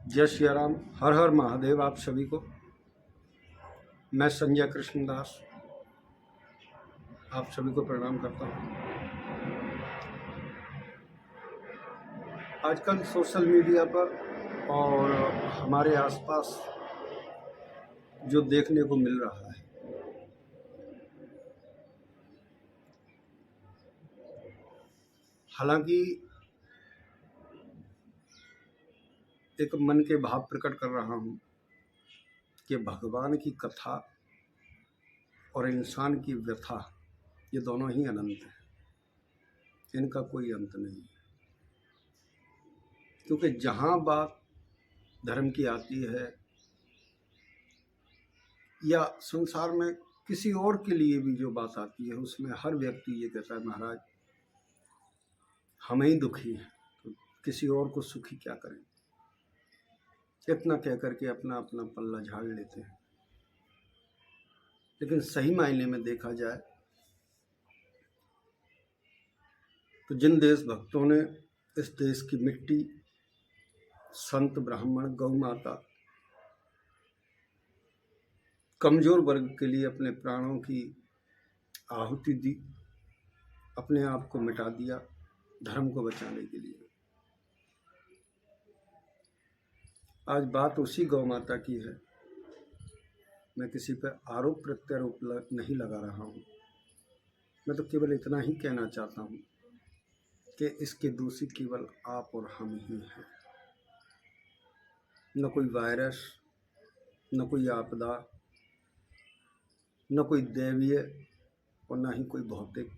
जय श्री राम। हर हर महादेव। आप सभी को मैं संजय कृष्णदास आप सभी को प्रणाम करता हूँ। आजकल सोशल मीडिया पर और हमारे आसपास जो देखने को मिल रहा है, हालांकि एक मन के भाव प्रकट कर रहा हूँ कि भगवान की कथा और इंसान की व्यथा ये दोनों ही अनंत हैं, इनका कोई अंत नहीं। क्योंकि जहाँ बात धर्म की आती है या संसार में किसी और के लिए भी जो बात आती है, उसमें हर व्यक्ति ये कहता है महाराज हम ही दुखी हैं, तो किसी और को सुखी क्या करें। इतना कह करके अपना अपना पल्ला झाड़ लेते हैं। लेकिन सही मायने में देखा जाए तो जिन देश भक्तों ने इस देश की मिट्टी, संत, ब्राह्मण, गौ माता, कमजोर वर्ग के लिए अपने प्राणों की आहुति दी, अपने आप को मिटा दिया धर्म को बचाने के लिए। आज बात उसी गौ माता की है। मैं किसी पर आरोप प्रत्यारोप नहीं लगा रहा हूँ। मैं तो केवल इतना ही कहना चाहता हूँ कि इसके दोषी केवल आप और हम ही हैं। न कोई वायरस, न कोई आपदा, न कोई दैवीय और न ही कोई भौतिक।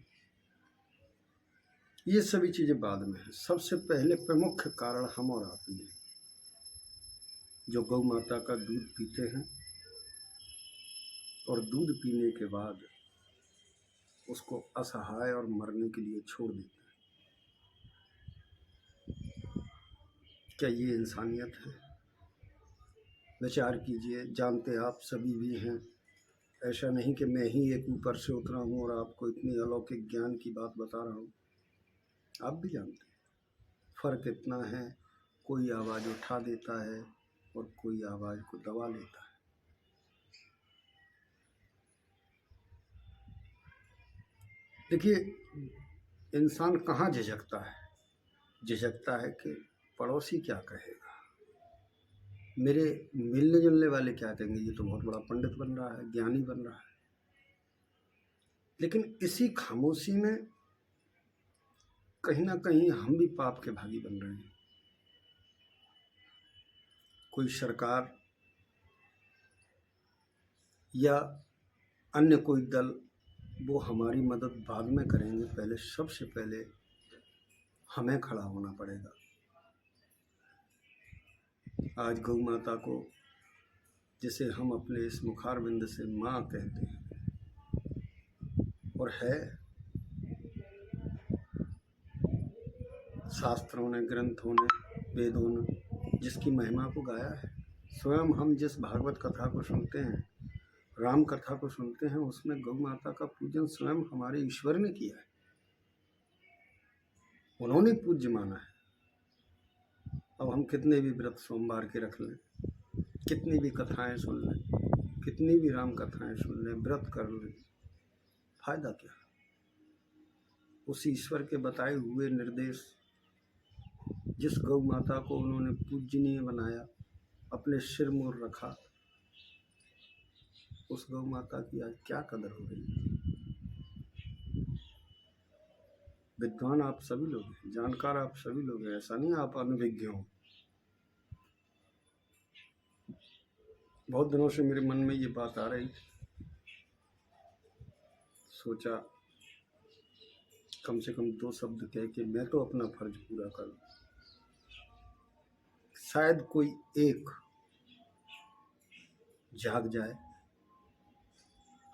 ये सभी चीज़ें बाद में हैं। सबसे पहले प्रमुख कारण हम और आप ही हैं, जो गौ माता का दूध पीते हैं और दूध पीने के बाद उसको असहाय और मरने के लिए छोड़ देते हैं। क्या ये इंसानियत है? विचार कीजिए। जानते आप सभी भी हैं। ऐसा नहीं कि मैं ही एक ऊपर से उतरा हूँ और आपको इतनी अलौकिक ज्ञान की बात बता रहा हूँ। आप भी जानते हैं। फर्क इतना है, कोई आवाज़ उठा देता है और कोई आवाज़ को दबा लेता है। देखिए, इंसान कहाँ झिझकता है? झिझकता है कि पड़ोसी क्या कहेगा, मेरे मिलने जुलने वाले क्या कहेंगे, ये तो बहुत बड़ा पंडित बन रहा है, ज्ञानी बन रहा है। लेकिन इसी खामोशी में कहीं ना कहीं हम भी पाप के भागी बन रहे हैं। कोई सरकार या अन्य कोई दल वो हमारी मदद बाद में करेंगे, पहले सबसे पहले हमें खड़ा होना पड़ेगा। आज गौ माता को, जिसे हम अपने इस मुखारबिंद से माँ कहते हैं, और है, शास्त्रों ने, ग्रंथों ने, वेदों ने जिसकी महिमा को गाया है। स्वयं हम जिस भागवत कथा को सुनते हैं, राम कथा को सुनते हैं, उसमें गौ माता का पूजन स्वयं हमारे ईश्वर ने किया है। उन्होंने पूज्य माना है। अब हम कितने भी व्रत सोमवार के रख लें, कितनी भी कथाएं सुन लें, कितनी भी राम कथाएं सुन लें, व्रत कर लें, फायदा क्या? उस ईश्वर के बताए हुए निर्देश, जिस गौ माता को उन्होंने पूजनीय बनाया, अपने सिर मोर रखा, उस गौ माता की आज क्या कदर हो रही है? विद्वान आप सभी लोग हैं, जानकार आप सभी लोग हैं, ऐसा नहीं आप अनभिज्ञ हो। बहुत दिनों से मेरे मन में ये बात आ रही थी, सोचा कम से कम 2 शब्द कह के मैं तो अपना फर्ज पूरा करूं। शायद कोई एक जाग जाए।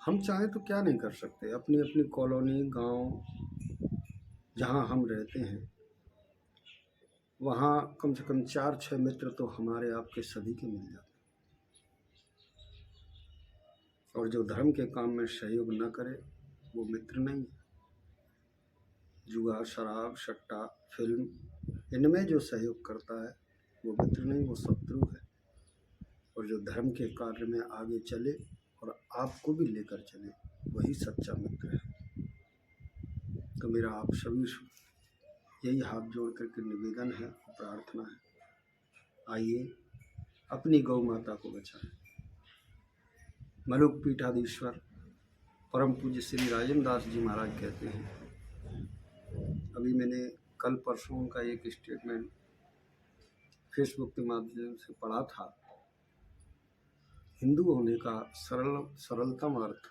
हम चाहें तो क्या नहीं कर सकते। अपनी अपनी कॉलोनी, गांव जहां हम रहते हैं, वहां कम से कम 4-6 मित्र तो हमारे आपके सभी के मिल जाते। और जो धर्म के काम में सहयोग न करे वो मित्र नहीं है। जुआ, शराब, सट्टा, फिल्म, इनमें जो सहयोग करता है वो मित्र नहीं, वो शत्रु है। और जो धर्म के कार्य में आगे चले और आपको भी लेकर चले, वही सच्चा मित्र है। तो मेरा आप सभी यही हाथ जोड़ करके निवेदन है, प्रार्थना है, आइए अपनी गौ माता को बचाएं। मलुक पीठाधीश्वर परम पूज्य श्री राजेंद्र दास जी महाराज कहते हैं, अभी मैंने कल परसों उनका एक स्टेटमेंट फेसबुक के माध्यम से पढ़ा था। हिंदू होने का सरलतम अर्थ,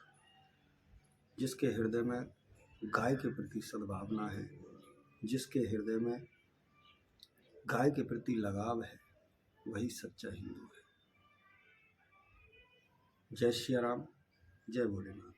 जिसके हृदय में गाय के प्रति सद्भावना है, जिसके हृदय में गाय के प्रति लगाव है, वही सच्चा हिंदू है। जय श्री राम, जय भोलेनाथ।